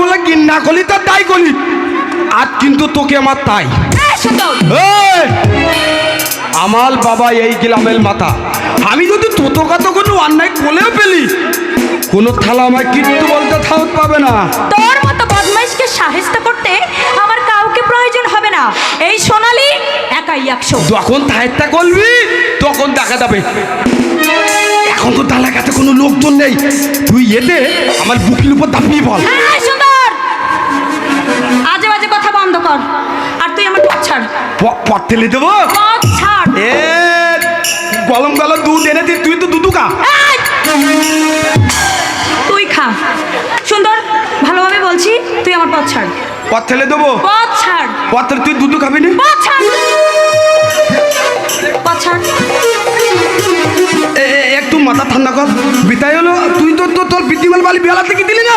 বলে কি না করলি তা তাই করলি, আজ কিন্তু তোকে আমার তাই। আমার বাবা এই গ্রামের মাথা, আমি যদি তোতো কত কোনো অন্যায় কোলেও পেলি কোনো থালা আমায় কিন্তু বলতে থাউত পাবে না। তোর মতো বদমাইশকে সাহেস্তা করতে আমার কাউকে প্রয়োজন হবে না। এই সোনালি একাই 100। যখন তাহেরটা করবি তখন দেখা যাবে। এখন তো তালা কাছে কোনো লোকজন নেই, তুই এতে আমার বুকের উপর দাপিয়ে বল। সুন্দর, আজে বাজে কথা বন্ধ কর। আর তুই আমার পথ ছাড়। পথ ঠেলে দেবো? পথ ছাড়। এ গলম গলম দুধ এনেছিস, তুই তো দুধু খা। তুই খা। সুন্দর, ভালোভাবে বলছি, তুই আমার পথ ছাড়। পথ ঠেলে দেবো? পথ ছাড়। পথ ঠেলে তুই দুধু খাবি না? পথ ছাড়। পথ ছাড়। একটু মাথা ঠান্ডা কর। বিতাই হলো তুই তো তোর বিদ্যুমাল বালি বেলা থেকে দিলি না।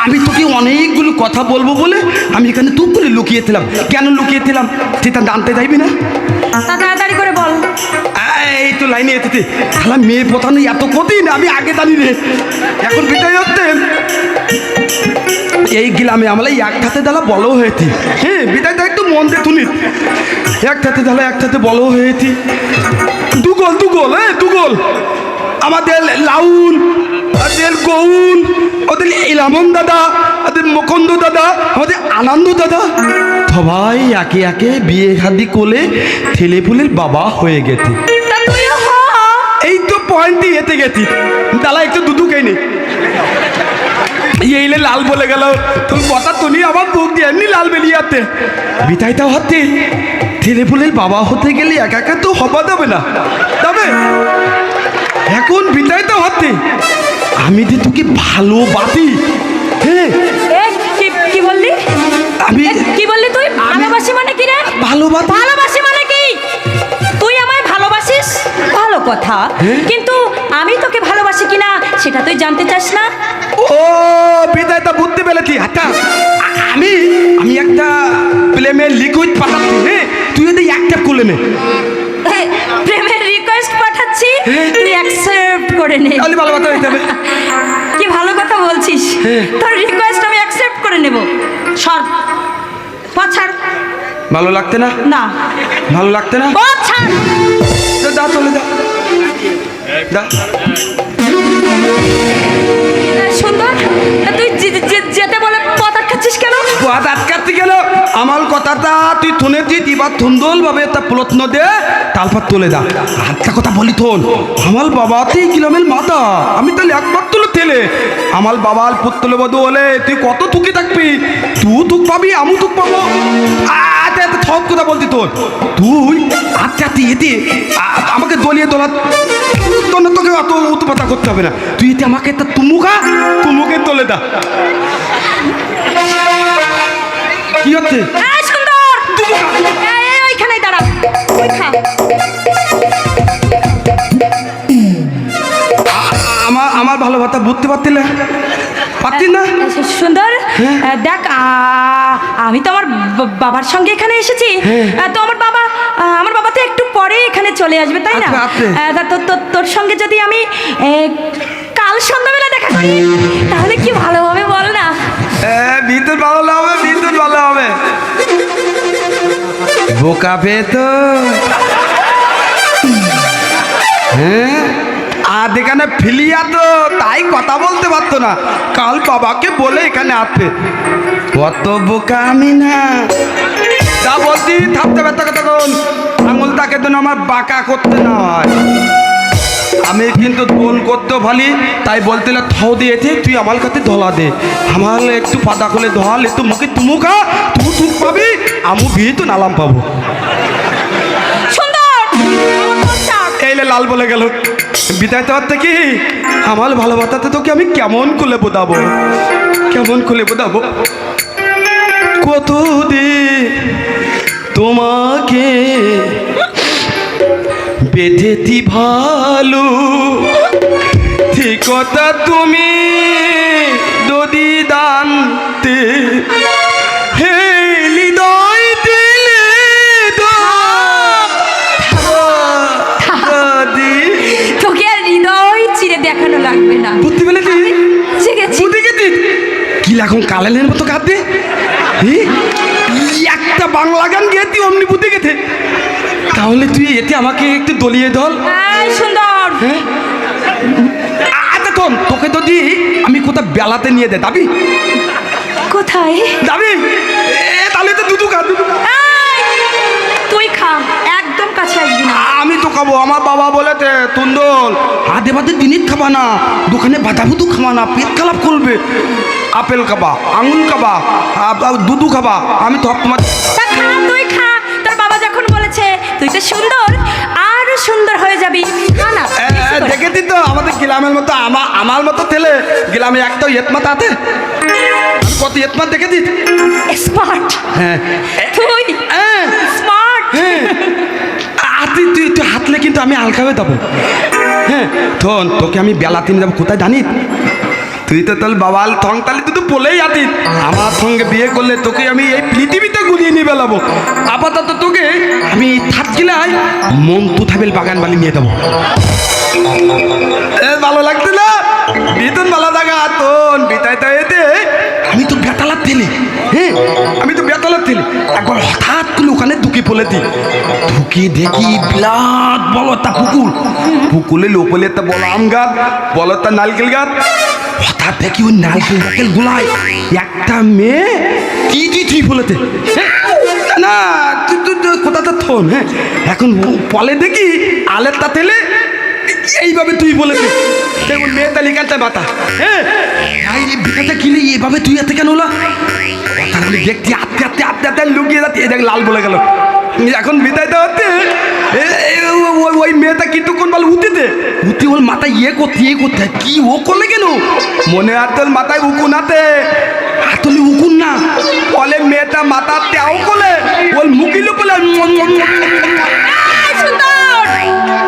আমি তোকে অনেকগুলো কথা বলবো বলে আমি এখানে তুপ করে লুকিয়েছিলাম। কেন লুকিয়েছিলাম তুই তা জানতে চাইবি না? তা তাড়াতাড়ি করে বল। এই তো লাইনে এসেছে। তাহলে মেয়ে প্রধান এত কঠিন আমি আগে জানি রে। এখন বিতাই হচ্ছে এই গ্রামে আমরা একটাতে দালা বলো হয়েছি। হ্যাঁ বিদায় একটু মন দিয়ে শুনি। একটাতে দালা একটাতে বলো হয়েছি। দুগোল দুগোল, দুগোল আমাদের লাউন, ওদের গৌন, ওদের ইলামন দাদা, ওদের মুকুন্দ দাদা, আমাদের আনন্দ দাদা সবাই একে একে বিয়ে শাদি কোলে ছেলে পুলের বাবা হয়ে গেছে। এই তো পয়েন্টই এতে গেছি। দালা একটু দুধু খেয়ে নে। এইলে লাল বলে গেল তোর কথা তুলি আমার বুক দিয়ে এমনি লাল বেরিয়ে আসতে। বিতাইটা হতে ছেলে পুলের বাবা হতে গেলে একা একা তো হবা যাবে না, তবে এখন বিতাইটা হতে আমি যে তোকে ভালোবাসি। হ্যাঁ কি বললি? আমি কি বললি তুই? ভালোবাসি মানে কি রে? ভালোবাসি। ভালোবাসি মানে কি? তুই আমায় ভালোবাসিস, ভালো কথা, কিন্তু আমি তোকে ভালোবাসি কিনা সেটা তুই জানতে চাস না? ও বিদায়টা বুঝতে পেরেছি। আচ্ছা আমি আমি একটা প্রেমের লিকুইড পাঠাচ্ছি। হ্যাঁ তুই যদি একটা করলে নে। প্রেমের রিকোয়েস্ট পাঠাচ্ছি, তুই অ্যাকসেপ্ট করে নে। তাহলে ভালোবাসা হয়ে যাবে। কি ভালো কথা বলছিস। তোর রিকোয়েস্ট আমি অ্যাকসেপ্ট করে নেব। সর, পথ ছাড়। ভালো লাগতে না? না ভালো লাগতে না? পথ ছাড়। যা চলে যা। সুন্দর, তুই যেতে বলে পথ আটকাচ্ছিস কেন? পথ আটকাচ্ছি কেন? আমার কথাটা তুই শুনেছিস, এবার সুন্দর ভাবে একটা প্রশ্ন দে, তারপর তুলে দা। একটা কথা বলি তোর, আমার বাবা তুই গ্রামের মাথা, আমি তাহলে একবার তুলে তেলে আমার বাবার পুত্র বধূ হলে তুই কত থুকে থাকবি? তুই থুক পাবি, আমি থুক পাবো। আচ্ছা সব কথা বলছি তোর, তুই আচ্ছা তুই এতে আমাকে দলিয়ে তোলা তোকে অত উৎপাতা করতে হবে না। তুই এতে আমাকে একটা তুমুকে তোলে দা। কি হচ্ছে? সুন্দর, ওইখানেই দাঁড়া। আমার ভালোবাসা বুঝতে পারছিলে পারতি না? সুন্দর, দেখ আমি তো আমার বাবার সঙ্গে এখানে এসেছি। তো আমার বাবা তো একটু পরে এখানে চলে আসবে, তাই না? তোর সঙ্গে যদি আমি কাল সন্ধ্যাবেলা দেখা করি তাহলে কি ভালো হবে বল না? ভিতর ভালো হবে, ভিতর ভালো হবে। বোকা পেয়ে তো হ্যাঁ আর এখানে ফিলিয়া তো তাই কথা বলতে পারতো না। কাল বাবাকে বলে এখানে আসতে। কত বোকা আমি না, যা বলছি থাকতে ব্যথা কথা কোন আঙুলটাকে যেন আমার বাঁকা করতে না হয়। আমি কিন্তু ফোন করতে ভালি, তাই বলতে থাও দিয়েছে তুই আমার কাছে ধলা দে। আমার একটু পাতা খুলে ধল, একটু মুখে তুমুকা তুই তুক পাবি, আমু ভি তো নালাম পাবো। এইলে লাল বলে গেল। বিদায় তো হচ্ছে কি আমার ভালোবাসাতে তোকে আমি কেমন খুলে বোঝাবো, কেমন খুলে বোঝাবো। কতদিন তোমাকে বেঁধেছি ভালো, ঠিক কথা তুমি যদি দানতে হে হৃদয় দিলে তোকে আর হৃদয় চিরে দেখানো লাগবে না। বুঝতে পেরেছি? শিখেছি। কি এখন কালেনের মতো কাঁদবে? একটা বাংলা গান গিয়ে তুই অমনি বুঝে গেছে। তাহলে তুই এতে আমাকে একটু দলিয়ে দল। এই সুন্দর, হ্যাঁ আচ্ছা তোন তোকে যদি আমি কোথাও বেলাতে নিয়ে দে যাবি? কোথায় যাবি? তাহলে তো দুধু খা, দুধু খা। তুই খা, একদম কাছে আসবি না। আমি তো খাবো, আমার বাবা বলেছে তুন্দল হাতে ভাতে দিনিত খাবা না, দোকানে বাধা বুধু খাবা না, পেট খারাপ করবে। আপেল খাবা, আঙুল খাবা, দুধু খাবা। আমি তো তোমার তা খা, তুই খা। তোর বাবা যখন বলেছে তুই তো সুন্দর, আরো সুন্দর হয়ে যাবি। খা না, বেশি করে। দেখেছি তো আমাদের গ্রামের মতো, আমার মতো ছেলে গ্রামে একটা ইয়েতমাত আছে। আমি কত ইয়েতমাত দেখেছি। স্মার্ট। হ্যাঁ তুই স্মার্ট। তুই তুই তুই হাতলে কিন্তু আমি হালকা হয়ে যাবো। হ্যাঁ থন তোকে আমি বেলা তিনে যাবো কোথায় জানিস? তুই তো তাহলে বাবাল থং তাহলে তুই তো বলেই আছিস আমার সঙ্গে বিয়ে করলে তোকে আমি এই পৃথিবীতে গুলিয়ে নিয়ে বেলাবো। আপাতত তোকে আমি থাকছিলাই মন্টু থাবেল বাগান বালি নিয়ে দেবো। ভালো লাগছে না? বেতন ভালো থাকা তোন বিতাই এতে আমি তো বেতালার তেলে। হ্যাঁ আমি তো বেতালার তেলে একবার হঠাৎ করে ওখানে ঢুকে পড়েছি। ঢুকে দেখি বিরাট বলো তা পুকুর, পুকুরে লোপলে তা বলো আম গাছ, বলো তা নারকেল গাছ। হঠাৎ দেখি ওই নারকেল গুলায় একটা মেয়ে তুই বলেতে না তুই তুই কোথাটা থন। হ্যাঁ এখন পলে দেখি আলের তা তেলে এইভাবে তুই বলেছে দেখুন মেয়ে তালিকাটা বাতা। হ্যাঁ বেটাটা কিনে এইভাবে তুই এতে কেন হলো? তাহলে দেখছি আস্তে আস্তে আস্তে আস্তে লুকিয়ে যাচ্ছে, এই দেখ লাল বলে গেল। এখন বিদায়টা হচ্ছে ওই মেয়েটা কিছুক্ষণ বল উঠেতে উঠে ওর মাথায় করতে কি ও করলে কেন মনে আর তোর মাথায় উকুন হাতে হাতলে উকুন না বলে মেয়েটা মাথা তেও করলে ওর মুখিল বলে।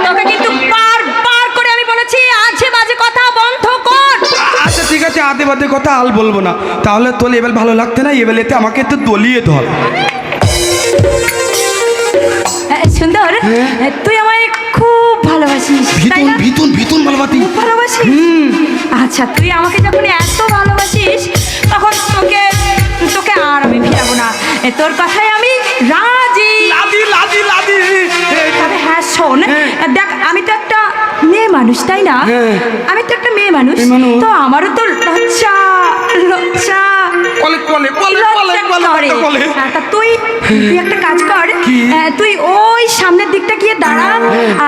তোকে কিন্তু বারবার করে আমি বলেছি আজে বাজে কথা বন্ধ কর। আচ্ছা ঠিক আছে, আদে বাদে কথা আল বলবো না। তাহলে তোর এবার ভালো লাগতে না, এবার এতে আমাকে একটু দলিয়ে ধর। সুন্দর, তুই আমায় খুব ভালোবাসিস তাই না? ভীষণ ভীষণ ভালোবাসি। খুব ভালোবাসিস? আচ্ছা তুই আমাকে যখন এত ভালোবাসিস তখন তোকে তোকে আর আমি ফিরাবো না। তোর কথায় আমি রাজি। লাদি লাদি লাদি। তবে হ্যাঁ শোন, দেখ আমি তো একটা মেয়ে মানুষ তাই না? আমি তো একটা মেয়ে মানুষ, তো আমারও তো লজ্জা লজ্জা কলে কলে কলে কলে কলে কলে। তা তুই একটা কাজ কর, তুই ওই সামনের দিকটা গিয়ে দাঁড়া,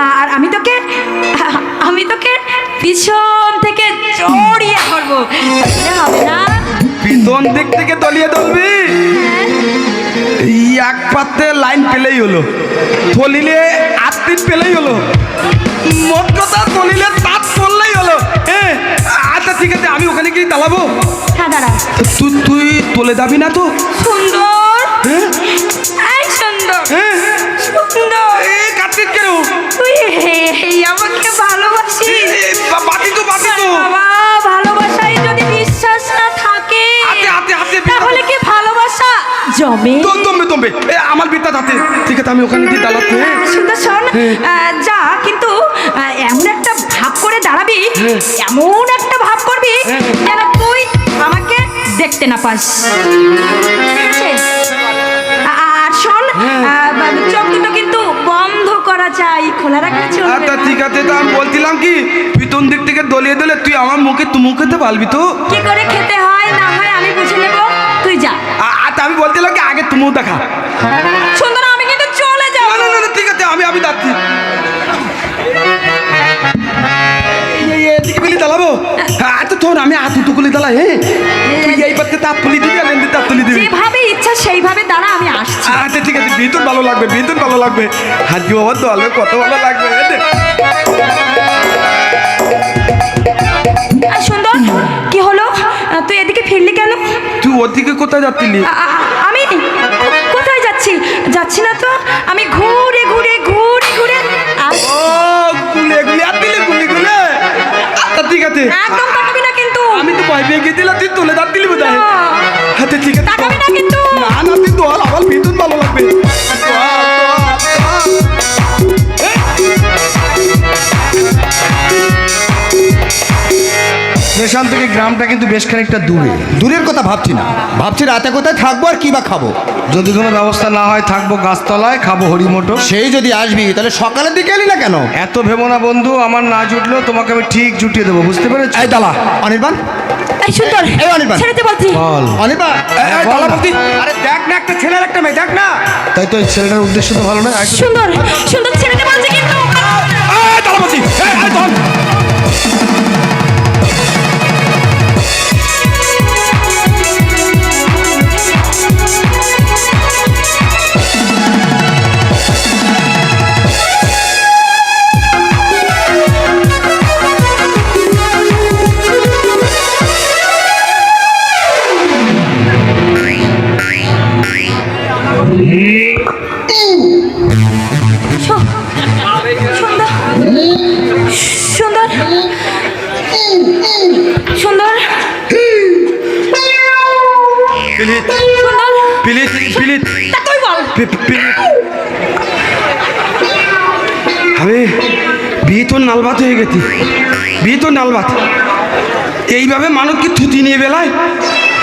আর আমি তোকে পিছন থেকে জড়িয়ে ধরবো। হবে না? পিছন দিক থেকে তলিয়ে ধরবি? এই এক পাত্রে লাইন পেলেই হলো, থলিলে আত্মিত পেলেই হলো, মোট কথা থলিলে তাঁত পড়লেই হলো। হ্যাঁ আচ্ছা ঠিক আছে, আমি ওখানে গিয়ে দাঁড়াবো। হ্যাঁ দাঁড়া। তুই তোলে যাবি না তো? সুন্দর, এই সুন্দর, সুন্দর কাটছিস কেন? তুই আমাকে ভালোবাসিস? বাতি তো বাতি তো বাবা, ভালোবাসায় যদি বিশ্বাস না থাকে হাতে হাতে তাহলে কি ভালোবাসা জমে? দমবে আমার বিদ্যা হাতে। ঠিক আছে আমি ওখানে গিয়ে দাঁড়াতে। সুন্দর শোন, যা কিন্তু এমন একটা ভাব করে দাঁড়াবি, এমন একটা ভাব করবি যেন তুই আমাকে দেখতে না পাস। ঠিক আছে? আর শোন, চোখ দুটো কিন্তু বন্ধ করা চাই, খোলা রাখা চলবে আচ্ছা না। ঠিক আছে, তো আমি বলছিলাম কি পিছন দিক থেকে দলিয়ে দিলে তুই আমার মুখে খেতে পারবি তো? কি করে খেতে হয় না হয় আমি বুঝে নেব, তুই যা। আচ্ছা আমি বলছিলাম কি আগে তুমিও দেখা। সুন্দর, আমি কিন্তু চলে যাব। না না না ঠিক আছে, আমি যাচ্ছি। এদিকে বলি দাঁড়াবো? আচ্ছা তোর আমি আতুটুকুলি দাঁড়াই। হ্যাঁ তুই এই পাত্রে তাপ তুলি দিবি আর এমনি তাপ তুলি দিবি। যেভাবে ইচ্ছা সেইভাবে দাঁড়া, আমি আসছি। আচ্ছা ঠিক আছে, ভীষণ ভালো লাগবে, ভীষণ ভালো লাগবে। হাজি বাবা দলবে কত ভালো লাগবে। সুন্দর, কি হলো? তুই এদিকে ফিরলি কেন? তুই ওদিকে কোথায় যাচ্ছিলি? আমি কোথায় যাচ্ছি না তো। আমি ঘুরে ঘুরে ঘুরে ঘুরে ও গুলে গুলে আর দিলে গুলে গুলে। আচ্ছা ঠিক আছে, একদম তাকাবি না কিন্তু। আমি তো ভয় পেয়ে গেছিলাম তুই তুলে যাচ্ছিলি বোধহয়। আচ্ছা ঠিক আছে, তাকাবি না কিন্তু। না না তুই দোয়াল আমার ভীষণ ভালো লাগবে। স্টেশন থেকে গ্রামটা কিন্তু বেশ খানিকটা দূরে। দূরের কথা ভাবছি না, ভাবছি রাতে কোথায় থাকবো আর কি বা খাবো। যদি কোনো ব্যবস্থা না হয় থাকবো গাছতলায়, খাবো হরিমোটো। সেই যদি আসবি তাহলে সকালের দিকে এলি না কেন? এত ভেবো না বন্ধু, আমার না জুটলেও তোমাকে আমি ঠিক জুটিয়ে দেবো, বুঝতে পেরেছি? এই দালা অনির্বাণ, এই সুন্দর, এই অনির্বাণ। ছেড়েতে বলছি। বল। অনির্বাণ, এই দালাপতি, আরে দেখ না, একটা ছেলের একটা মেয়ে, দেখ না। তাই তো, এই ছেলেটার উদ্দেশ্য তো ভালো নয়। আয় তো। সুন্দর, সুন্দর, ছেড়েতে বলছি কিন্তু। এই দালাপতি, এই ধর। সুন্দর, সুন্দর, সুন্দর, পিলিত, সুন্দর। পিলিত, পিলিত, তা তুই বল। পিলিত। আমি বিয়ে তো নালবাত হয়ে গেছি, বিয়ে তো নালবাত। এইভাবে মানুষ কি থুতি নিয়ে বেলায়?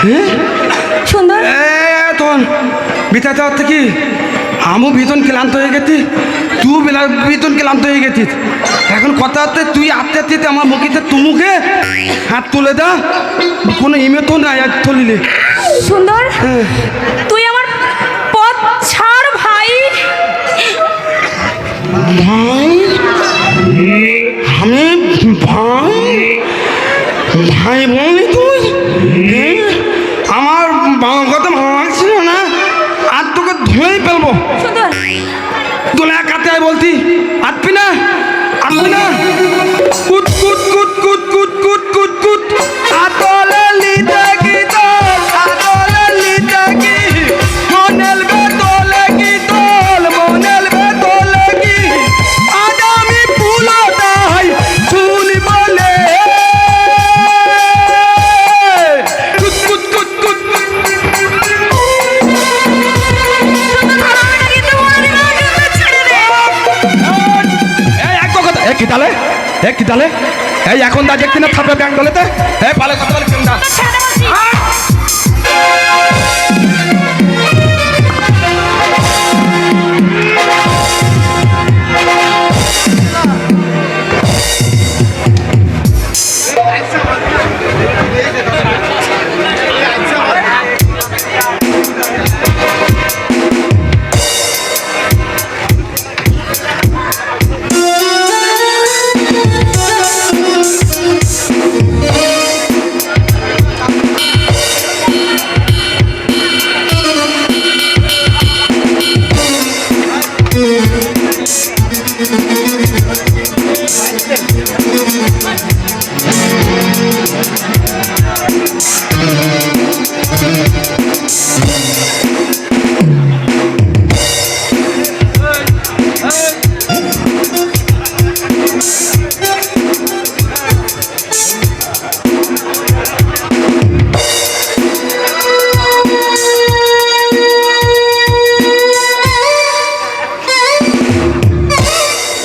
হ্যাঁ, সুন্দর, তখন বিতাতে হচ্ছে কি আমও ভীষণ ক্লান্ত হয়ে গেছি, তুই ভীষণ ক্লান্ত হয়ে গেছিস। এখন কথা হচ্ছে তুই আস্তে আস্তে আমার মুখিতে তুমুকে হাত তুলে দা, কোনো ইমে তো নাই আর তুলিলে। সুন্দর, তুই আমার পথ ছাড় ভাই। ভাই, আমি ভাই, ভাই বলি তুই? হ্যাঁ? আমার কথা ভালো লাগছিল না, আর তোকে ধুয়েই ফেলবো। সুন্দর, তোলে কাতে আয় বলছি, আসবি না, আসবি না। কুট কুট কুট কুট কুট কুট কুট কুট আতলে লিতে কি তোল, আতলে লিতে কি মনেল বেতলে কি তোল, মনেল বেতলে কি আজ আমি ফুলটাই চুলি বলে কুট কুট কুট কুট। কি তালে, কি তালে, এই এখন দা দেখতে না থাপে ব্যাংক দলেতে, এই ভালো কথা বলে কেন দা।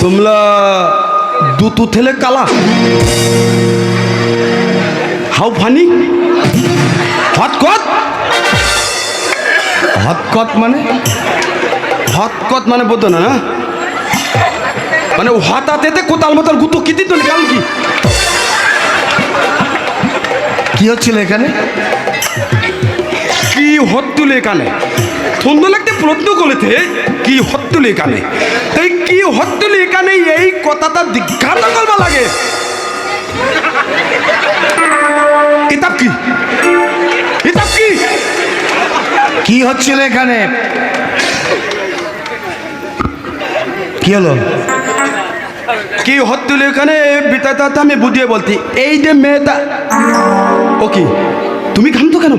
তোমরা দুতু থেলে কালা, হাউ ফানি হতকত, হতকত মানে হতকত মানে বোধ না, মানে হতাতে কোতাল মোতাল গুতো কি দিত কারণ কি কি হচ্ছিল এখানে? কি হত্তুলে এখানে সুন্দর লাগতে প্রশ্ন করেছে, কি হত্তুলে এখানে, তাই কি হত্তুলে এখানে এই কথাটা জিজ্ঞাসা করবা লাগে। কিতাব কি, কিতাব কি, কি হচ্ছিল এখানে? কি হলো? কি হত্তুলে এখানে বিতাতা আমি বুঝিয়ে বলছি। এই যে মেয়েটা, ও কি তুমি ঘামতো কেন,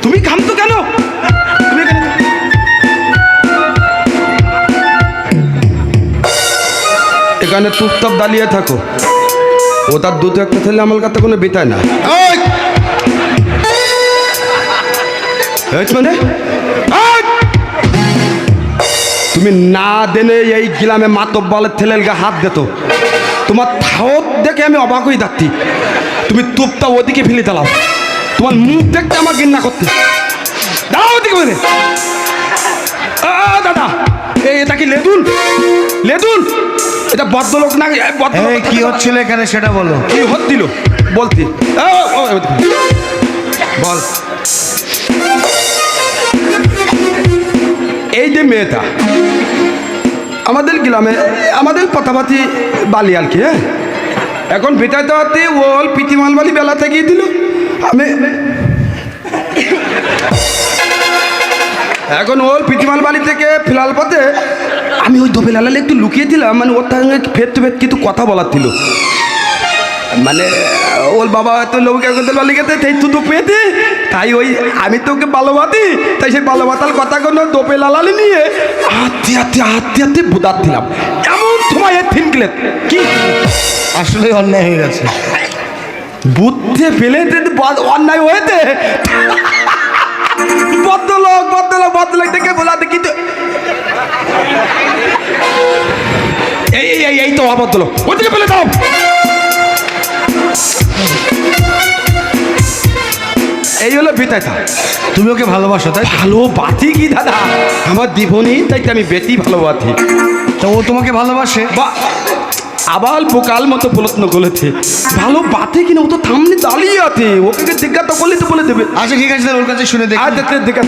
তুমি ঘামতো কেন, তুমি এখানে এখানে চুপচাপ দাঁড়িয়ে থাকো, ও তার দুটো একটা ছেলে আমার কাছে কোনো বেতায় না। ওই, মানে তুমি না দেনে এই গিলামে মাতব বলে ছেলের গা হাত দিত, তোমার থাওত দেখে আমি অবাক হয়ে যাচ্ছি। তুমি তুপটা ওদিকে ফেলে দিলাম, তোমার মুখ দেখতে আমার ঘৃণা করতে। দাঁড়াও ওদিকে বলে দাদা, এটা কি লেদুন? লেদুন এটা ভদ্রলোক না? এই কি হচ্ছিল এখানে সেটা বলো। কি হচ্ছিল বলতি? বল। এই যে মেয়েটা আমাদের গ্রামে, আমাদের পাতাপাতি বালি আর কি, হ্যাঁ, এখন বেটাতে হতে ওল পিতিমাল বালি বেলা থেকেই দিল। আমি এখন ওল পিতিমাল বালি থেকে ফিলাল পথে আমি ওই দোবেলালে একটু লুকিয়ে দিলাম, মানে ওর সঙ্গে ফের তো ফের কিছু কথা বলার ছিল। মানে ওর বাবা হয়তো লোকে বালি গেছে তাই তুই তো পেয়েছি, তাই ওই আমি তোকে ভালোবাসি, তাই সেই ভালোবাসার কথাগুলো দোপে লালালি নিয়ে হাতে হাতে হাতে হাতে বুদার দিলাম। এমন সময় থিনকলে কি আসলে অন্যায় হয়ে গেছে। বুদ্ধে ফেলে অন্যায় হয়েছে। ভদ্রলোক ভদ্রলোক ভদ্রলোক দেখে বোলাতে কিন্তু এই এই এই তো অভদ্রলোক, ওদিকে ফেলে দাও। এই হলো বিতাইতা। তুমি ওকে ভালোবাসো তাই? ভালোবাসি কি দাদা, আমার জীবনই তাই আমি বেশি ভালোবাসি। তো ও তোমাকে ভালোবাসে? বা আবাল বোকাল মতো প্রশ্ন করেছে, ভালোবাসে কিনা? ও তো সামনে দাঁড়িয়ে আছে, ওকে জিজ্ঞাসা করলে তো বলে দেবে। আচ্ছা ঠিক আছে, ওর কাছে শুনে দেখি। আচ্ছা দেখা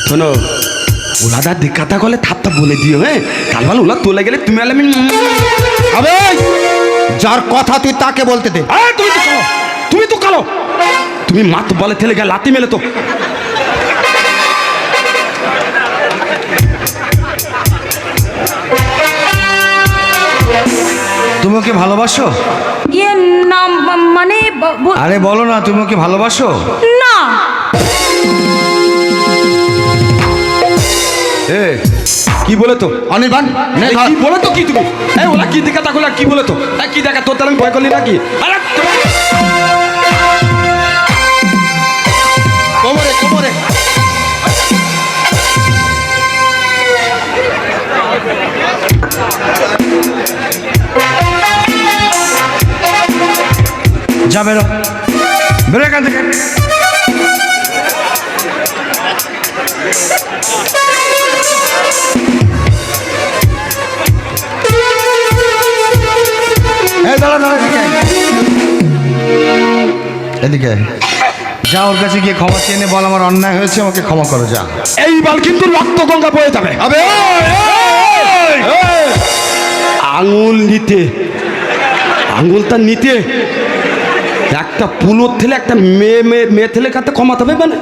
শোনো, ওলাদার দিকাতা করলে থাপটা বলে দিও, হ্যাঁ, কালবাল ওলা তোলে গেলে তুমি আলে আমি আবে যার কথা তুই তাকে বলতে দে। তুমি তো কালো, তুমি তো কালো, তুমি মাত বলে ঠেলে গেলে লাতি মেলে তো। তুমি ওকে ভালোবাসো? ইয়ে না মানে আরে বলো না, তুমি ওকে ভালোবাসো? না। এ কি বলে তো অনির্বাণ নে ধর। কি বলে তো কি তুমি? এই ওলা কি দেখা তাকলে কি বলে তো? কি দেখা তোর তাহলে ভয় করলি নাকি? আরে কোমরে কোমরে যা বেরো, বেরো এখান থেকে। এই দাঁড়া দাঁড়া, এদিকে যা, ওর কাছে গিয়ে ক্ষমা চেয়ে নে, বল আমার অন্যায় হয়েছে, আমাকে ক্ষমা করো। যা। এইবার কিন্তু রক্ত গঙ্গা বয়ে যাবে। আবে আঙুল নিতে, আঙুলটা নিতে একটা পুলোর থেলে একটা মেয়ে মেয়ে মেয়ে থেলে কাতে ক্ষমাতে হবে মানে?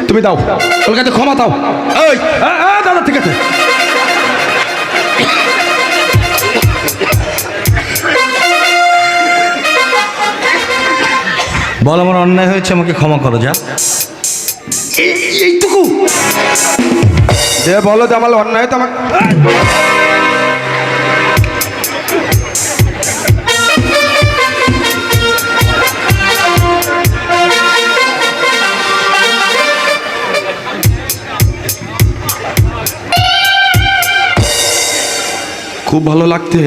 তুমি দাও ওর কাছে ক্ষমা দাও। এই দাদা ঠিক আছে, বল আমার অন্যায় হয়েছে, আমাকে ক্ষমা করো। যা। এইটুকু যে বলো যে আমার অন্যায় তো আমার খুব ভালো লাগতে।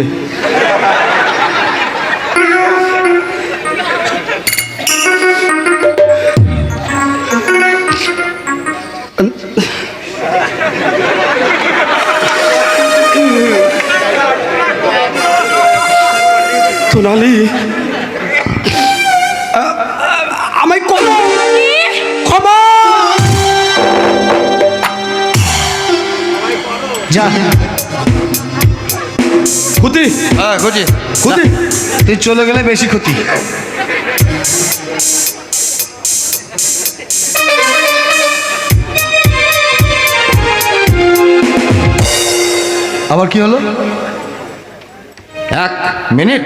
সোনালি আমায় ক্ষমা ক্ষমা। যা। ক্ষতি হ্যাঁ খুঁজি ক্ষতি তুই চলে গেলে বেশি ক্ষতি। আবার কি হলো? 1 মিনিট।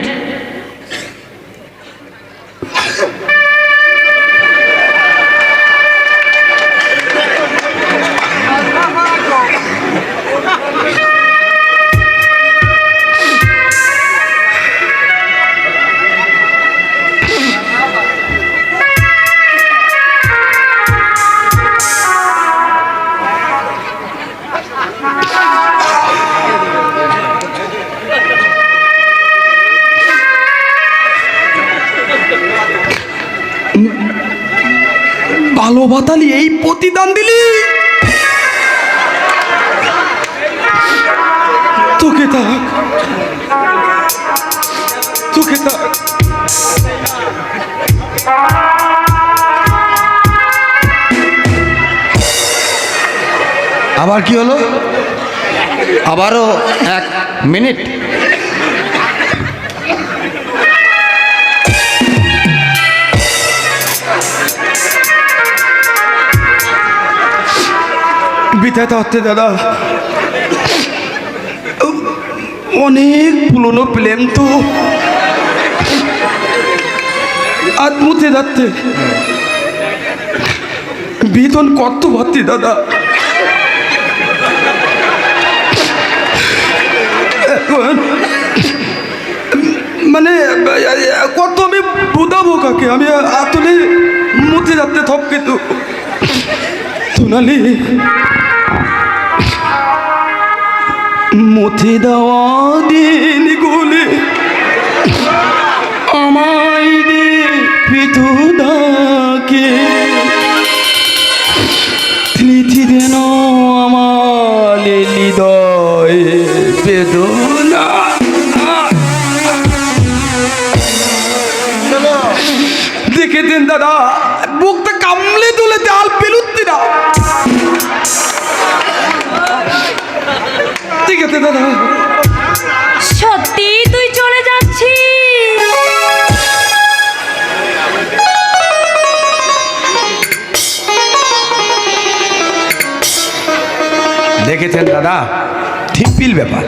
বাবা তাহলে এই প্রতিদান দিলি? তোকে থাক, তোকে থাক। আবার কি হলো? আবারও 1 মিনিট। বিধাতা হচ্ছে দাদা, অনেক পুরনো প্রেম তো আজ মুছে যাচ্ছে। বেতন কত ভর্তি দাদা, এখন মানে কত আমি বুঝাবো কাকে? আমি আসলে মুছে যাচ্ছে সব কিছু। সোনালি মুছে দেওয়া দিনগুলি আমায় পিতু ডাকে, স্মৃতি যেন আমার হৃদয় বেদনা। দেখেছেন দাদা, বুকটা কামলে তুলে দেয়াল পেলুত্তি না। ঠিক আছে দাদা, সত্যি তুই চলে যাচ্ছিস? দেখেছেন দাদা, সিম্পল ব্যাপার,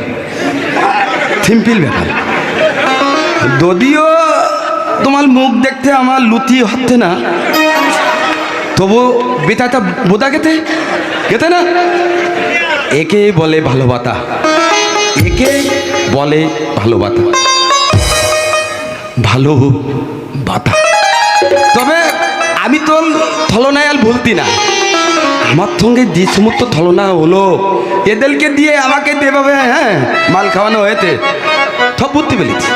সিম্পল ব্যাপার। যদিও তোমার মুখ দেখতে আমার লুতি হচ্ছে না, তবু বেতাটা বোধা গেতে গেতে না। একে বলে ভালোবাসা, একে বলে ভালোবাসা, ভালো বাতা। তবে আমি তো থলনায় আর বলতি না, আমার সঙ্গে যে সমস্ত থলনা হলো এদেরকে দিয়ে আমাকে যেভাবে হ্যাঁ মাল খাওয়ানো হয়েছে সব বুঝতে পেরেছি।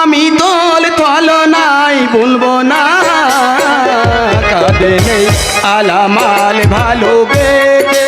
আমি তোল থলনাই বলবো না, কাঁদে নেই আলামাল ভালোবেসে